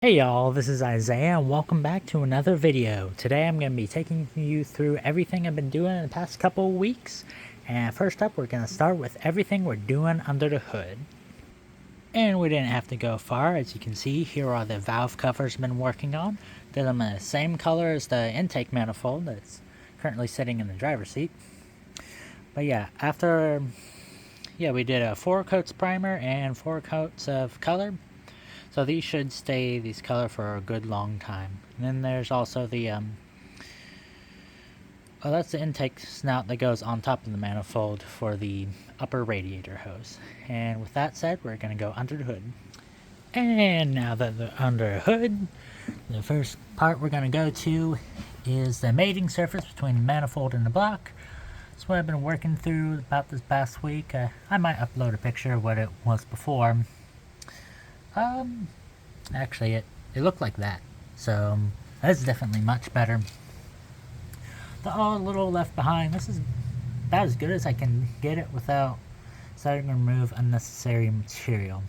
Hey y'all, this is Isaiah and welcome back to another video. Today I'm going to be taking you through everything I've been doing in the past couple of weeks. And first up, we're going to start with everything we're doing under the hood. And we didn't have to go far. As you can see, here are the valve covers I've been working on. Did them in the same color as the intake manifold that's currently sitting in the driver's seat. But yeah, we did a 4 coats primer and 4 coats of color. So these should stay these color for a good long time. And then there's also the that's the intake snout that goes on top of the manifold for the upper radiator hose. And with that said, we're going to go under the hood. And now that we're under the hood, the first part we're going to go to is the mating surface between the manifold and the block. That's what I've been working through about this past week. I might upload a picture of what it was before. Actually, it looked like that. So, that's definitely much better. The little left behind, this is about as good as I can get it without starting to remove unnecessary material.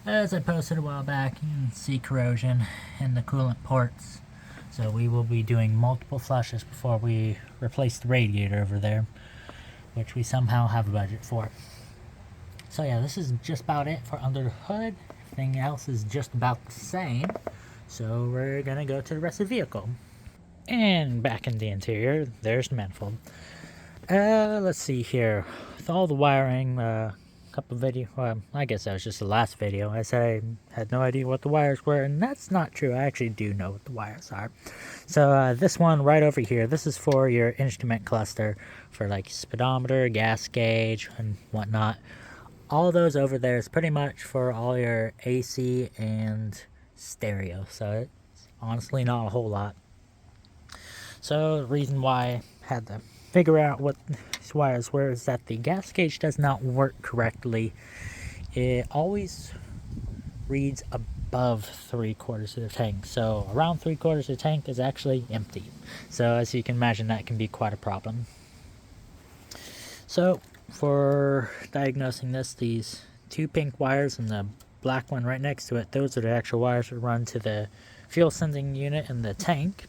As I posted a while back, you can see corrosion in the coolant ports. So we will be doing multiple flushes before we replace the radiator over there, which we somehow have a budget for. So yeah, this is just about it for under the hood. Everything else is just about the same. So we're gonna go to the rest of the vehicle. And back in the interior, there's the manifold. Let's see here. With all the wiring, couple video, well, I guess that was just the last video. I said I had no idea what the wires were, and that's not true. I actually do know what the wires are. So this one right over here, this is for your instrument cluster for like speedometer, gas gauge, and whatnot. All those over there is pretty much for all your AC and stereo, so it's honestly not a whole lot. So the reason why I had to figure out what these wires were is that the gas gauge does not work correctly. It always reads above 3/4 of the tank, so around 3/4 of the tank is actually empty. So as you can imagine, that can be quite a problem. So for diagnosing this, these 2 pink wires and the black one right next to it, those are the actual wires that run to the fuel sending unit in the tank,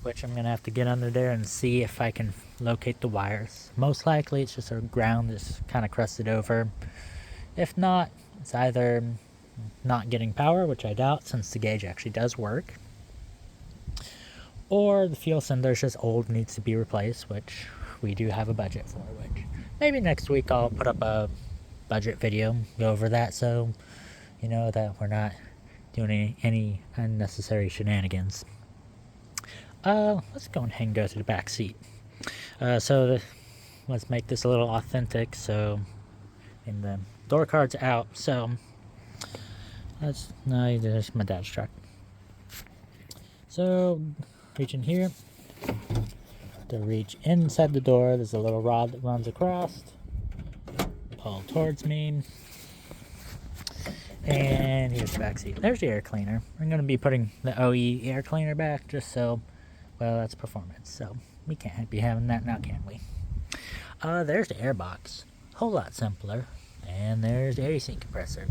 which I'm going to have to get under there and see if I can locate the wires. Most likely it's just a ground that's kind of crusted over. If not, it's either not getting power, which I doubt since the gauge actually does work, or the fuel sender is just old, needs to be replaced, which we do have a budget for, which maybe next week I'll put up a budget video, go over that, so you know that we're not doing any unnecessary shenanigans. Let's go ahead and go to the back seat. Let's make this a little authentic. So, and the door card's out. So, there's my dad's truck. So, reach in here. To reach inside the door, there's a little rod that runs across. Pull towards me. And here's the back seat. There's the air cleaner. I'm going to be putting the OE air cleaner back just so, well, that's performance. So we can't be having that now, can we? There's the air box. Whole lot simpler. And there's the AC compressor.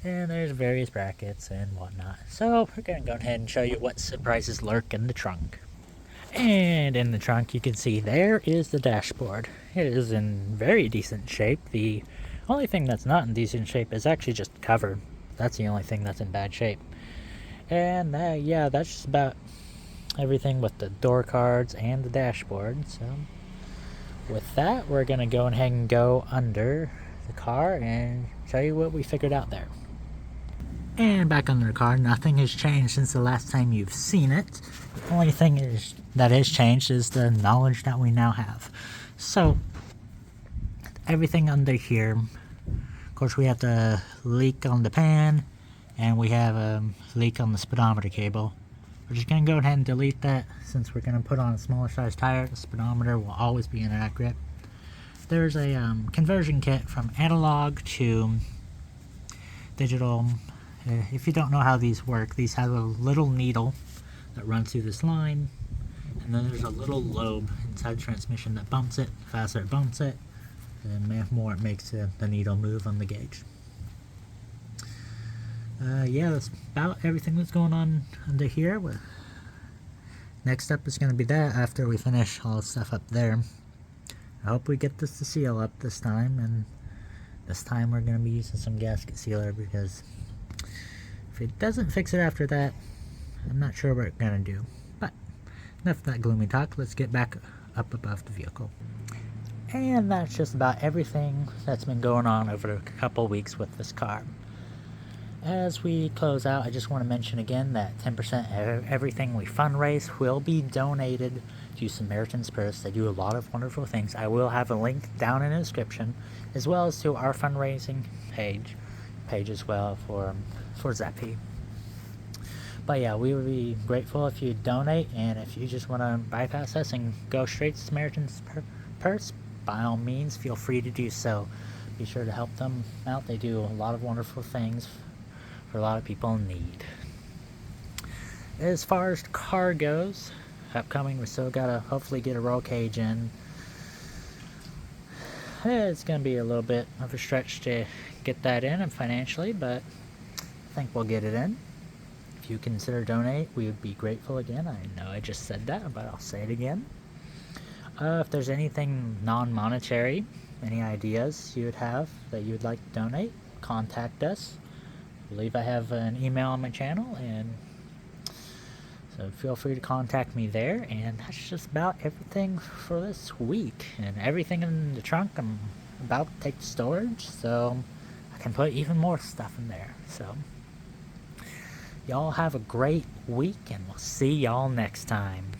And there's various brackets and whatnot. So we're going to go ahead and show you what surprises lurk in the trunk. And in the trunk, you can see there is the dashboard. It is in very decent shape. The only thing that's not in decent shape is actually just the cover. That's the only thing that's in bad shape. And yeah, that's just about everything with the door cards and the dashboard. So with that, we're going to go ahead and go under the car and show you what we figured out there. And back under the car, nothing has changed since the last time you've seen it. The only thing that has changed is the knowledge that we now have. So, everything under here, of course we have the leak on the pan, and we have a leak on the speedometer cable. We're just going to go ahead and delete that since we're going to put on a smaller size tire. The speedometer will always be inaccurate. There's a conversion kit from analog to digital. If you don't know how these work, these have a little needle that runs through this line, and then there's a little lobe inside the transmission that bumps it. The faster it bumps it, the more it makes the needle move on the gauge. Yeah, that's about everything that's going on under here. Next up is going to be that after we finish all the stuff up there. I hope we get this to seal up this time, and this time we're going to be using some gasket sealer, because if it doesn't fix it after that, I'm not sure what we're going to do. But enough of that gloomy talk, let's get back up above the vehicle. And that's just about everything that's been going on over a couple weeks with this car. As we close out, I just want to mention again that 10% of everything we fundraise will be donated to Samaritan's Purse. They do a lot of wonderful things. I will have a link down in the description, as well as to our fundraising page as well for Zeppi. But yeah, we would be grateful if you donate, and if you just want to bypass us and go straight to Samaritan's Purse, by all means, feel free to do so. Be sure to help them out. They do a lot of wonderful things for a lot of people in need. As far as the car goes, upcoming, we still gotta hopefully get a roll cage in. It's gonna be a little bit of a stretch to get that in and financially, but I think we'll get it in. If you consider donate, we would be grateful again. I know I just said that, but I'll say it again. If there's anything non-monetary, any ideas you would have that you would like to donate, contact us. I believe I have an email on my channel, and so feel free to contact me there. And that's just about everything for this week, and everything in the trunk I'm about to take to storage, so I can put even more stuff in there. So y'all have a great week, and we'll see y'all next time.